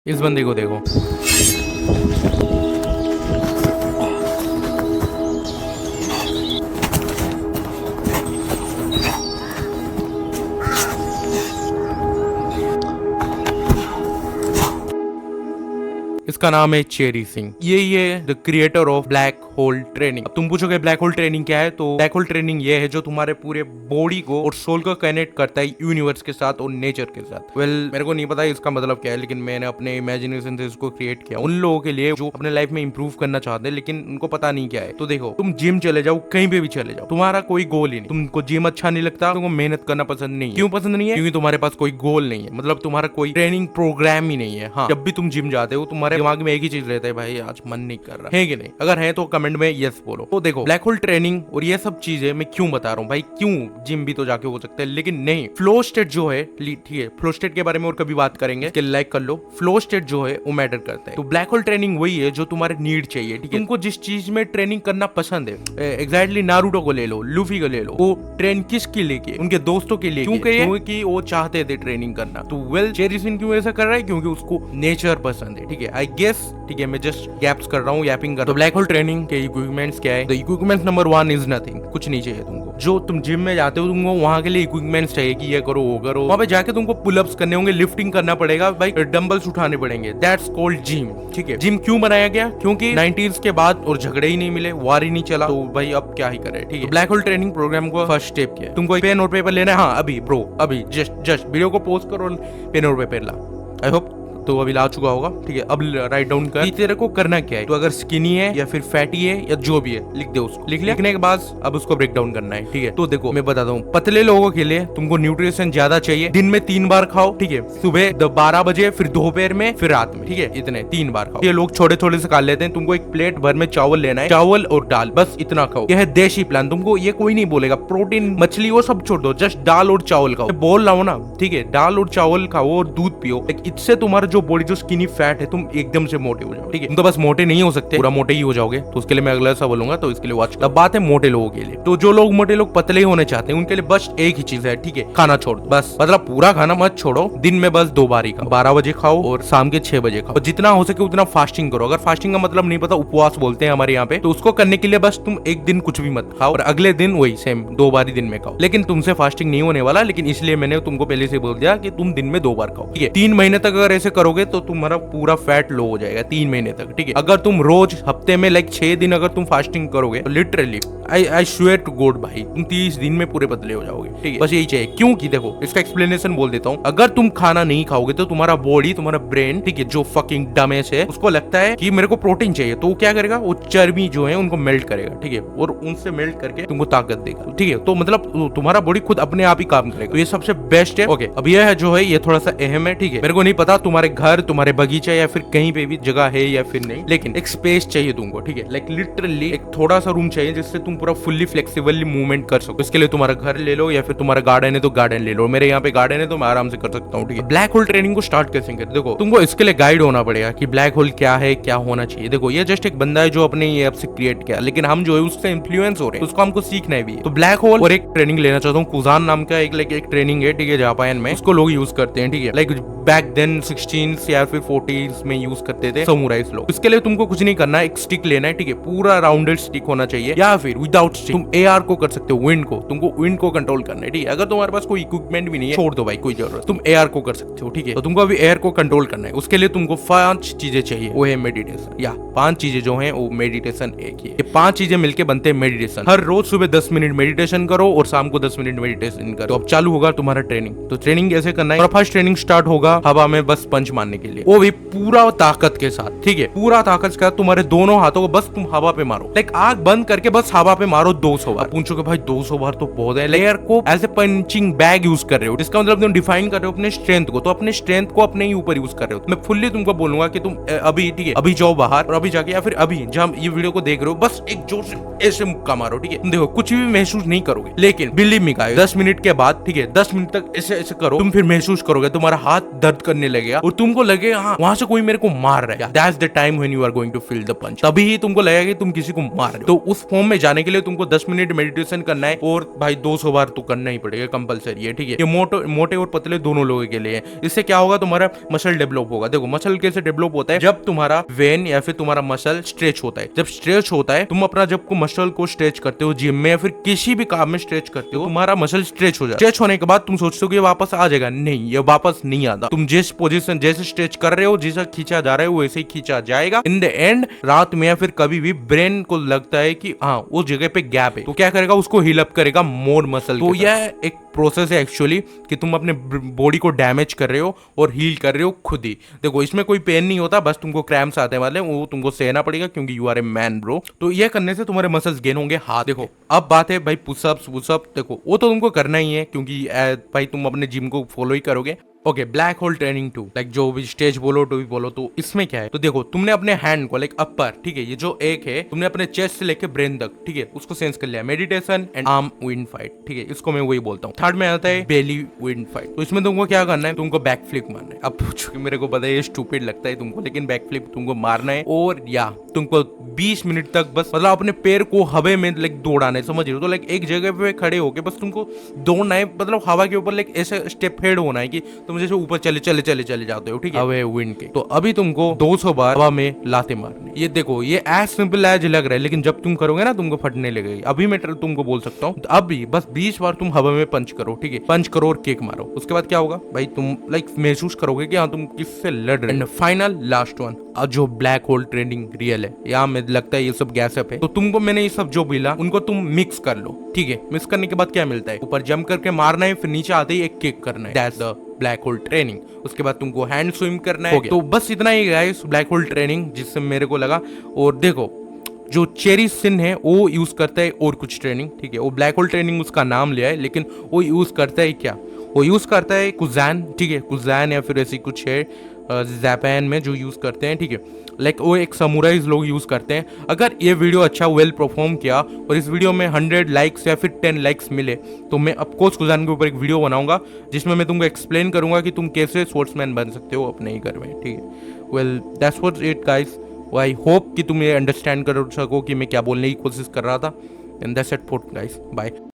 इस बंदे को देखो। इसका नाम है चेरी सिंह। ये the creator of black hole training. अब तुम पूछोगे ब्लैक होल ट्रेनिंग क्या है, तो ब्लैक होल ट्रेनिंग ये है जो तुम्हारे पूरे बॉडी को और सोल को कनेक्ट करता है यूनिवर्स के साथ और नेचर के साथ। मेरे को नहीं पता इसका मतलब क्या है, लेकिन मैंने अपने इमेजिनेशन से इसको क्रिएट किया उन लोगों के लिए जो अपने लाइफ में इंप्रूव करना चाहते हैं लेकिन उनको पता नहीं क्या है। तो देखो, तुम जिम चले जाओ, कहीं पे भी चले जाओ, तुम्हारा कोई गोल ही नहीं। तुमको जिम अच्छा नहीं लगता, तुमको मेहनत करना पसंद नहीं है। क्यों पसंद नहीं है? क्योंकि तुम्हारे पास कोई गोल नहीं है, मतलब तुम्हारा कोई ट्रेनिंग प्रोग्राम ही नहीं है। हाँ, जब भी तुम जिम जाते हो तुम्हारे दिमाग में एक ही चीज रहता है, भाई आज मन नहीं कर रहा है कि नहीं? अगर है तो कमेंट में यस बोलो। तो देखो, ब्लैक होल ट्रेनिंग और ये सब चीजें मैं क्यों बता रहा हूँ भाई, क्यों जिम भी तो जाके हो सकता है लेकिन नहीं। फ्लो स्टेट जो है, ठीक है, फ्लो स्टेट के बारे में और कभी बात करेंगे, इसके लाइक कर लो। फ्लो स्टेट जो है वो मैटर करता है। तो ब्लैक होल ट्रेनिंग वही है जो तुम्हारे नीड चाहिए, ठीक है? तुमको जिस चीज में ट्रेनिंग करना पसंद है, एग्जैक्टली नारुतो को ले लो, लूफी को ले लो, वो ट्रेन किसके लिए? उनके दोस्तों के लिए। क्योंकि वो चाहते थे ट्रेनिंग करना। तो चेरी सिंह क्यों ऐसा कर रहा है? क्योंकि उसको नेचर पसंद है, ठीक है? आई गेस, ठीक है, मैं जस्ट गैप्स कर रहा हूँ, यापिंग कर रहा हूँ। तो ब्लैक होल ट्रेनिंग के इक्विपमेंट्स क्या है? The equipments number 1 is nothing. कुछ नहीं चाहिए तुमको। जो तुम जिम में जाते हो तुमको वहां के लिए इक्विपमेंट्स चाहिए कि ये करो वो करो। वहां पे जाके तुमको पुलअप्स करने होंगे, लिफ्टिंग करना पड़ेगा भाई, डंबल्स उठाने पड़ेंगे। दैट्स कॉल्ड जिम, ठीक है? जिम क्यों बनाया गया? क्योंकि 90s के बाद और झगड़े ही नहीं मिले, वार ही नहीं चला, तो भाई अब क्या ही करे, ठीक है? ब्लैक होल ट्रेनिंग प्रोग्राम को फर्स्ट स्टेप क्या है? तुमको पेन और पेपर लेना है। हाँ, अभी ब्रो, अभी जस्ट वीडियो को पोस्ट करो और पेन और पेपर ला। आई होप तो अभी ला चुका होगा, ठीक है? अब राइट डाउन कर तेरे को करना क्या है। तो अगर स्किनी है या फिर फैटी है या जो भी है, लिख दे उसको। लिखने के बाद अब उसको ब्रेक डाउन करना है, ठीक है? तो देखो, मैं बताता हूँ, पतले लोगों के लिए तुमको न्यूट्रिशन ज्यादा चाहिए। दिन में 3 बार खाओ, ठीक है? सुबह 12 बजे, फिर दोपहर में, फिर रात में, ठीक है? इतने 3 बार खाओ। ये लोग छोटे छोटे से खा लेते हैं। तुमको एक प्लेट भर में चावल लेना है, चावल और दाल, बस इतना खाओ। यह है देशी प्लान। तुमको ये कोई नहीं बोलेगा प्रोटीन, मछली वो सब छोड़ दो, जस्ट दाल और चावल खाओ। बोल रहा हूँ ना, ठीक है? दाल और चावल खाओ और दूध पियो। इससे तुम्हारा जो बॉडी जो स्किनी फैट है, तुम एकदम से मोटे हो जाओ, ठीक है? तुम तो बस मोटे नहीं हो सकते, पूरा मोटे ही हो जाओगे। तो उसके लिए मैं अगला सा बोलूंगा, तो इसके लिए वॉच। अब बात है मोटे लोगों के लिए। तो जो लोग मोटे लोग पतले होने चाहते हैं उनके लिए बस एक ही चीज है, ठीक है? खाना छोड़ दो बस। मतलब पूरा खाना मत छोड़ो, दिन में बस 2 बार ही खाओ। 12 बजे खाओ और शाम के 6 बजे खाओ। जितना हो सके उतना फास्टिंग करो। अगर फास्टिंग का मतलब नहीं पता, उपवास बोलते हैं हमारे यहाँ पे, तो उसको करने के लिए बस तुम एक दिन कुछ भी मत खाओ और अगले दिन वही सेम 2 बार ही दिन में खाओ। लेकिन तुमसे फास्टिंग नहीं होने वाला, लेकिन इसलिए मैंने तुमको पहले से बोल दिया कि तुम दिन में 2 बार खाओ, ठीक है? 3 महीने तक अगर ऐसे करोगे तो तुम्हारा पूरा फैट लो हो जाएगा 3 महीने तक, ठीक है? अगर तुम रोज हफ्ते में 6 दिन अगर तुम फास्टिंग करोगे तो literally I swear to God भाई, तुम 30 दिन में पूरे पतले हो जाओगे, ठीक है? बस यही चाहिए। क्योंकि देखो, इसका एक्सप्लेनेशन बोल देता हूँ। अगर तुम खाना नहीं खाओगे तो तुम्हारा बॉडी, तुम्हारा ब्रेन, ठीक है, जो फकिंग डमेस है, उसको लगता है कि मेरे को प्रोटीन चाहिए, तो वो क्या करेगा? वो चर्बी जो है उनको मेल्ट करेगा, ठीक है? और उनसे मेल्ट करके तुमको ताकत देगा, ठीक है? तो मतलब तुम्हारा बॉडी खुद अपने आप ही काम करेगा। तो ये सबसे बेस्ट है। ओके, अब यह है जो है ये थोड़ा सा अहम है, ठीक है? मेरे को नहीं पता तुम्हारे घर, तुम्हारे बगीचा या फिर कहीं पे भी जगह है या फिर नहीं, लेकिन एक स्पेस चाहिए तुमको, ठीक है? लिटरली एक थोड़ा सा रूम चाहिए जिससे तुम पूरा फुल्ली फ्लेक्सिबली मूवमेंट कर सको। इसके लिए तुम्हारा घर ले लो या फिर तुम्हारा गार्डन है तो गार्डन ले लो। मेरे यहाँ पे गार्डन है तो मैं आराम से कर सकता हूँ, ठीक है? ब्लैक होल ट्रेनिंग को स्टार्ट कैसे करें? देखो, तुमको इसके लिए गाइड होना पड़ेगा कि ब्लैक होल क्या है, क्या होना चाहिए। देखो, ये जस्ट एक बंदा है जो अपने ये ऐप से क्रिएट किया, लेकिन हम जो है उससे इन्फ्लुएंस हो रहे हैं, उसको हमको सीखना भी है। तो ब्लैक होल और एक ट्रेनिंग लेना चाहता हूँ, कुजान नाम का एक ट्रेनिंग है, ठीक है? जापान में उसको लोग यूज करते हैं, ठीक है? बैक देन 16 या फिर 40s में यूज करते थे समुराइज लोग। इसके लिए तुमको कुछ नहीं करना है, एक स्टिक लेना है, ठीक है? पूरा राउंडेड स्टिक होना चाहिए, या फिर विदाउट स्टिक तुम एआर को कर सकते हो, विंड को। तुमको विंड को कंट्रोल करना है, ठीक है? अगर तुम्हारे पास कोई इक्विपमेंट भी नहीं है, छोड़ दो भाई, कोई जरूरत, तुम एआर को कर सकते हो, ठीक है? तो तुमको अभी एयर को कंट्रोल करना है। उसके लिए तुमको 5 चीजें चाहिए, वो है मेडिटेशन। या 5 चीजें जो है वो मेडिटेशन एक ही है। ये 5 चीजें मिलकर बनते हैं मेडिटेशन। हर रोज सुबह 10 मिनट मेडिटेशन करो और शाम को 10 मिनट मेडिटेशन करो। तो अब चालू होगा तुम्हारा ट्रेनिंग। तो ट्रेनिंग कैसे करना है? फर्स्ट ट्रेनिंग स्टार्ट होगा हवा में बस पंच मारने के लिए, वो भी पूरा ताकत के साथ, ठीक है? पूरा ताकत के साथ तुम्हारे दोनों हाथों को बस तुम हवा पे मारो, आंख बंद करके बस हवा पे मारो 200 बार। पूछोगे भाई 200 बार तो बहुत है। लेयर को as a punching bag use कर रहे हो, इसका मतलब तुम डिफाइन कर रहे हो अपने स्ट्रेंथ को, तो अपने स्ट्रेंथ को अपने ही ऊपर यूज कर रहे हो। मैं फुल्ली तुमको बोलूंगा कि तुम अभी, ठीक है, अभी जाओ बाहर और अभी जाके या फिर अभी जब ये वीडियो को देख रहे हो बस एक जोर से ऐसे मुक्का मारो, ठीक है? देखो, कुछ भी महसूस नहीं करोगे, लेकिन बिलीव मी गाइस, 10 मिनट के बाद, ठीक है, 10 मिनट तक ऐसे ऐसे करो, तुम फिर महसूस करोगे तुम्हारा हाथ दर्द करने लगेगा और तुमको लगे हाँ वहां से कोई मेरे को मार रहा है, that's the time when you are going to feel the punch. तभी ही तुमको लगेगा कि तुम किसी को मार रहे हो। तो उस फॉर्म में जाने के लिए तुमको 10 मिनट मेडिटेशन करना है, और भाई 200 बार तो करना ही पड़ेगा, कंपलसरी है, ठीक है। ये मोटे और पतले दोनों लोगों के लिए है। इससे क्या होगा, तुम्हारा मसल डेवलप होगा। देखो मसल कैसे डेवलप होता है, जब तुम्हारा वेन या फिर तुम्हारा मसल स्ट्रेच होता है। जब स्ट्रेच होता है, तुम अपना जब को मसल को स्ट्रेच करते हो जिम में या फिर किसी भी काम में स्ट्रेच करते हो, तुम्हारा मसल स्ट्रेच हो जाए। स्ट्रेच होने के बाद तुम सोचते हो कि ये वापस आ जाएगा, नहीं, ये वापस नहीं आता। तुम जिस पोजीशन जैसे स्ट्रेच कर रहे हो, जैसा खींचा जा रहा है वैसे ही खींचा जाएगा। इन द एंड रात में या फिर कभी भी ब्रेन को लगता है कि हाँ उस जगह पे गैप है, तो क्या करेगा, उसको हील अप करेगा मोर मसल। तो यह एक प्रोसेस है एक्चुअली कि तुम अपने बॉडी को डैमेज कर रहे हो और हील कर रहे हो खुद ही। देखो इसमें कोई पेन नहीं होता, बस तुमको क्रैम्प्स आने वाले हैं, वो तुमको सहना पड़ेगा क्योंकि you are a man bro. तो ये करने से तुम्हारे मसल्स गेन होंगे। हाँ देखो अब बात है भाई पुशअप्स वुशअप, देखो वो तो तुमको करना ही है क्योंकि भाई तुम अपने जिम को फॉलो ही करोगे। Okay, black hole training 2, like जो भी स्टेज बोलो टू भी बोलो, तो इसमें क्या है, तो देखो तुमने अपने हैंड को लाइक अपर, ठीक है, ये जो एक है तुमने अपने चेस्ट से लेके ब्रेन तक, ठीक है, उसको सेंस कर लिया। Meditation and arm wind fight, ठीक है, इसको मैं वही बोलता हूँ। थर्ड में आता है बेली विंड फाइट। तो इसमें तुमको क्या करना है, तुमको बैक फ्लिप मारना है। अब चूंकि मेरे को पता है ये स्टूपिड लगता है तुमको, लेकिन बैक फ्लिप तुमको मारना है, और या तुमको 20 मिनट तक बस मतलब अपने पैर को हवा में लाइक दौड़ाना है, समझ रहे हो। तो लाइक एक जगह पे खड़े होके बस तुमको दौड़ना है, मतलब हवा के ऊपर लाइक ऐसे स्टेप हेड होना है कि तुम जैसे ऊपर चले जाते हो, ठीक है, हवा विंड के। तो अभी तुमको 200 बार हवा में लाते मारने। ये देखो ये एज सिंपल एज लग रहा है, लेकिन जब तुम करोगे ना तुमको फटने लगेगी। अभी मैं तुमको बोल सकता हूँ, अभी बस 20 बार तुम हवा में पंच करो, ठीक है, पंच करो और किक मारो। उसके बाद क्या होगा भाई, तुम लाइक महसूस करोगे कि हाँ तुम किससे लड़ रहे हो। फाइनल लास्ट वन, जो ब्लैक होल ट्रेनिंग रियल है, यहाँ में लगता है ये सब गैसअप है। तो तुमको मैंने ये सब जो बोला उनको तुम मिक्स कर लो, ठीक है। मिक्स करने के बाद क्या मिलता है, ऊपर जंप करके मारना है, फिर नीचे आते ही एक किक करना है, that's the black hole training. उसके बाद तुमको हैंड स्विम करना है। तो बस इतना ही गाइस ब्लैक होल ट्रेनिंग जिससे मेरे को लगा। और देखो जो चेरी सिन है वो यूज करता है और कुछ ट्रेनिंग, ठीक है, वो ब्लैक होल ट्रेनिंग उसका नाम लिया है, लेकिन वो यूज करता है क्या, वो यूज करता है कुजैन, ठीक है, कुजैन या फिर ऐसी कुछ है जापान में जो यूज करते हैं, ठीक है, लाइक वो एक समुराइज लोग यूज करते हैं। अगर ये वीडियो अच्छा वेल परफॉर्म किया और इस वीडियो में 100 लाइक्स या फिर 10 लाइक्स मिले, तो मैं ऑफकोर्स कुजैन के ऊपर एक वीडियो बनाऊंगा जिसमें मैं तुमको एक्सप्लेन करूंगा कि तुम कैसे स्पोर्ट्समैन बन सकते हो अपने ही घर में, ठीक है। Well that's what it guys, I hope कि तुम ये अंडरस्टैंड कर सको कि मैं क्या बोलने की कोशिश कर रहा था। And that's it for guys, bye.